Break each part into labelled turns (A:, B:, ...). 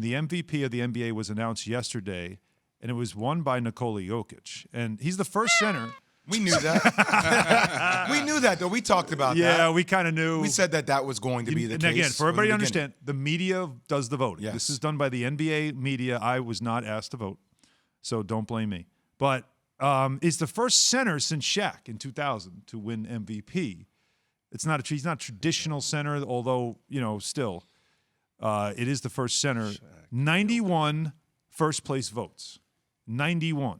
A: The MVP of the NBA was announced yesterday, and it was won by Nikola Jokic. And he's the first center.
B: We knew that. We knew that, though. We talked about that.
A: Yeah, we kind of knew.
B: We said that was going to be the case.
A: And again, for everybody to understand, the media does the voting.
B: Yes.
A: This is done by the NBA media. I was not asked to vote, so don't blame me. But it's the first center since Shaq in 2000 to win MVP. He's not a traditional center, although, still. It is the first center. 91 first-place votes. 91,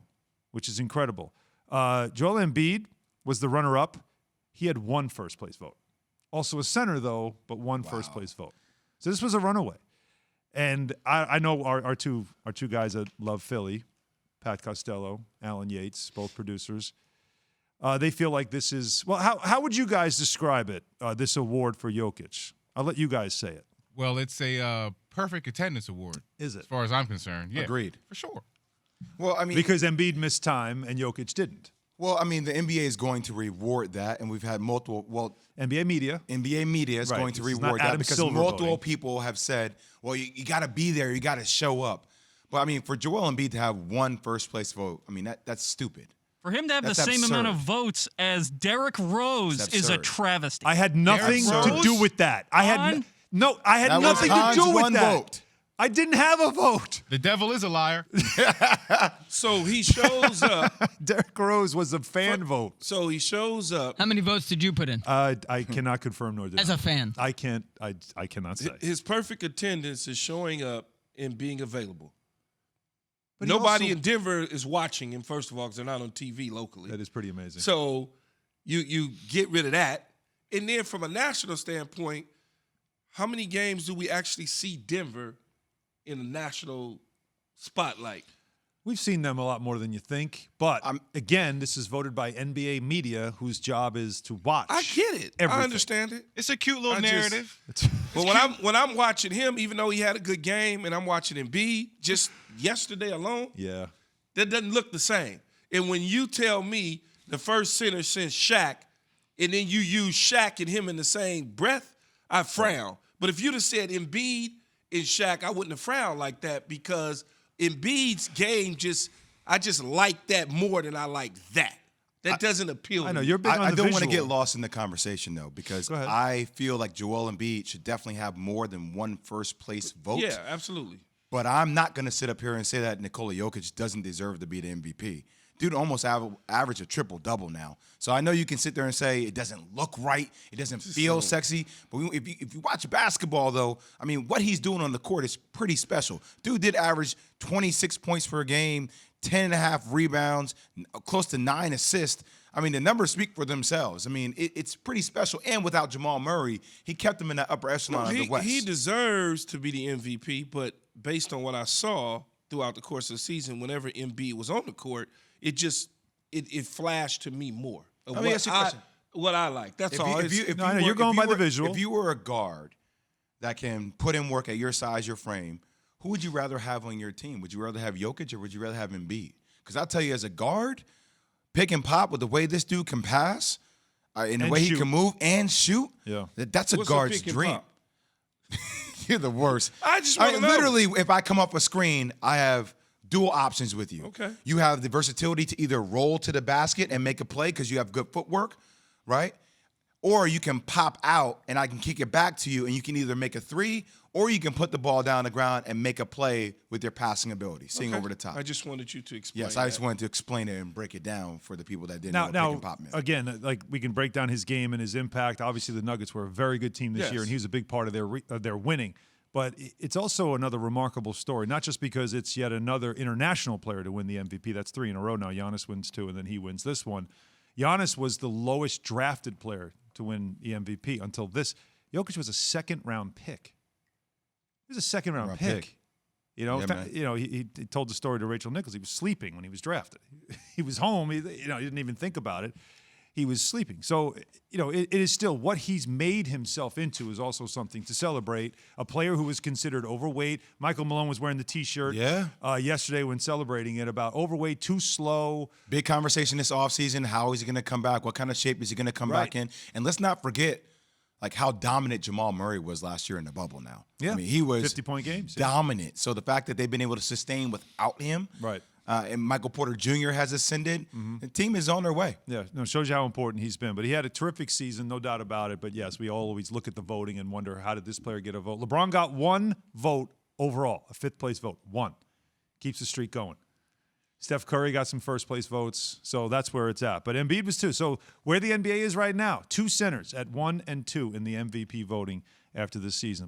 A: which is incredible. Joel Embiid was the runner-up. He had one first-place vote. Also a center, though, but one first-place vote. So this was a runaway. And I know our two guys that love Philly, Pat Costello, Alan Yates, both producers, they feel like this is – well, how would you guys describe it, this award for Jokic? I'll let you guys say it.
C: Well, it's a perfect attendance award.
A: Is it?
C: As far as I'm concerned, yeah.
B: Agreed.
C: For sure.
B: Well, I mean,
A: because Embiid missed time and Jokic didn't.
B: Well, I mean, the NBA is going to reward that, and we've had multiple. Well,
A: NBA media
B: is going to reward that because multiple people have said, "Well, you got to be there, you got to show up." But I mean, for Joel Embiid to have one first place vote, I mean that's stupid.
D: For him to have the same amount of votes as Derrick Rose is a travesty.
A: I had nothing to do with that. I had nothing to do with that. Vote. I didn't have a vote.
C: The devil is a liar.
E: So he shows up.
A: Derrick Rose was a fan vote.
E: So he shows up.
D: How many votes did you put in?
A: I cannot confirm nor deny.
D: As a fan.
A: I can't. I cannot say.
E: His perfect attendance is showing up and being available.
A: But
E: nobody in Denver is watching him, first of all, because they're not on TV locally.
A: That is pretty amazing.
E: So you get rid of that. And then from a national standpoint, how many games do we actually see Denver in the national spotlight?
A: We've seen them a lot more than you think. But, again, this is voted by NBA media, whose job is to watch.
E: I get it.
A: Everything.
E: I understand it.
C: It's a cute little narrative.
E: But when I'm watching him, even though he had a good game, and I'm watching Embiid just yesterday alone, that doesn't look the same. And when you tell me the first center since Shaq, and then you use Shaq and him in the same breath, I frown. But if you'd have said Embiid and Shaq, I wouldn't have frowned like that because Embiid's game I just like that more than I like that. That doesn't appeal to me.
A: I know, you're big on the
B: I don't
A: visual.
B: want to get lost in the conversation, though, because I feel like Joel Embiid should definitely have more than one first-place vote.
E: Yeah, absolutely.
B: But I'm not going to sit up here and say that Nikola Jokic doesn't deserve to be the MVP. Dude almost average a triple-double now. So I know you can sit there and say it doesn't look right, it doesn't feel sexy. But if you watch basketball, though, I mean, what he's doing on the court is pretty special. Dude did average 26 points per game, 10.5 rebounds, close to 9 assists. I mean, the numbers speak for themselves. I mean, it's pretty special. And without Jamal Murray, he kept him in the upper echelon of the West.
E: He deserves to be the MVP, but based on what I saw throughout the course of the season, whenever Embiid was on the court, it flashed to me more.
B: Let me ask you a question.
E: What I like. That's all.
A: You're going by the visual.
B: If you were a guard that can put in work at your size, your frame, who would you rather have on your team? Would you rather have Jokic or would you rather have Embiid? Because I'll tell you, as a guard, pick and pop with the way this dude can pass, and the way he can move and shoot, that's a guard's dream. You're the worst.
E: I just want to know.
B: Literally, if I come off a screen, I have dual options with you.
E: Okay.
B: You have the versatility to either roll to the basket and make a play because you have good footwork, right? Or you can pop out and I can kick it back to you and you can either make a three or you can put the ball down the ground and make a play with your passing ability, seeing over the top.
E: I just wanted you to explain
B: Yes, I just wanted to explain it and break it down for the people that didn't know what pick and pop meant.
A: Again, like we can break down his game and his impact. Obviously, the Nuggets were a very good team this year, and he was a big part of their winning. But it's also another remarkable story, not just because it's yet another international player to win the MVP. That's 3 in a row now. Giannis wins 2, and then he wins this one. Giannis was the lowest drafted player to win the MVP until this. Jokic was a second-round pick. He was a second-round pick. You know, he told the story to Rachel Nichols. He was sleeping when he was drafted. He was home. He didn't even think about it. He was sleeping. So, it is still what he's made himself into is also something to celebrate. A player who was considered overweight. Michael Malone was wearing the T-shirt yesterday when celebrating it about overweight, too slow.
B: Big conversation this offseason. How is he going to come back? What kind of shape is he going to come back in? And let's not forget, like how dominant Jamal Murray was last year in the bubble now.
A: Yeah.
B: I mean, he was
A: 50-point games. Yeah.
B: dominant. So the fact that they've been able to sustain without him,
A: Right.
B: And Michael Porter Jr. has ascended, the team is on their way.
A: Yeah, no, shows you how important he's been. But he had a terrific season, no doubt about it. But yes, we always look at the voting and wonder, how did this player get a vote? LeBron got 1 vote overall, a 5th place vote. 1. Keeps the streak going. Steph Curry got some first place votes, so that's where it's at. But Embiid was 2. So where the NBA is right now, 2 centers at 1 and 2 in the MVP voting after this season. But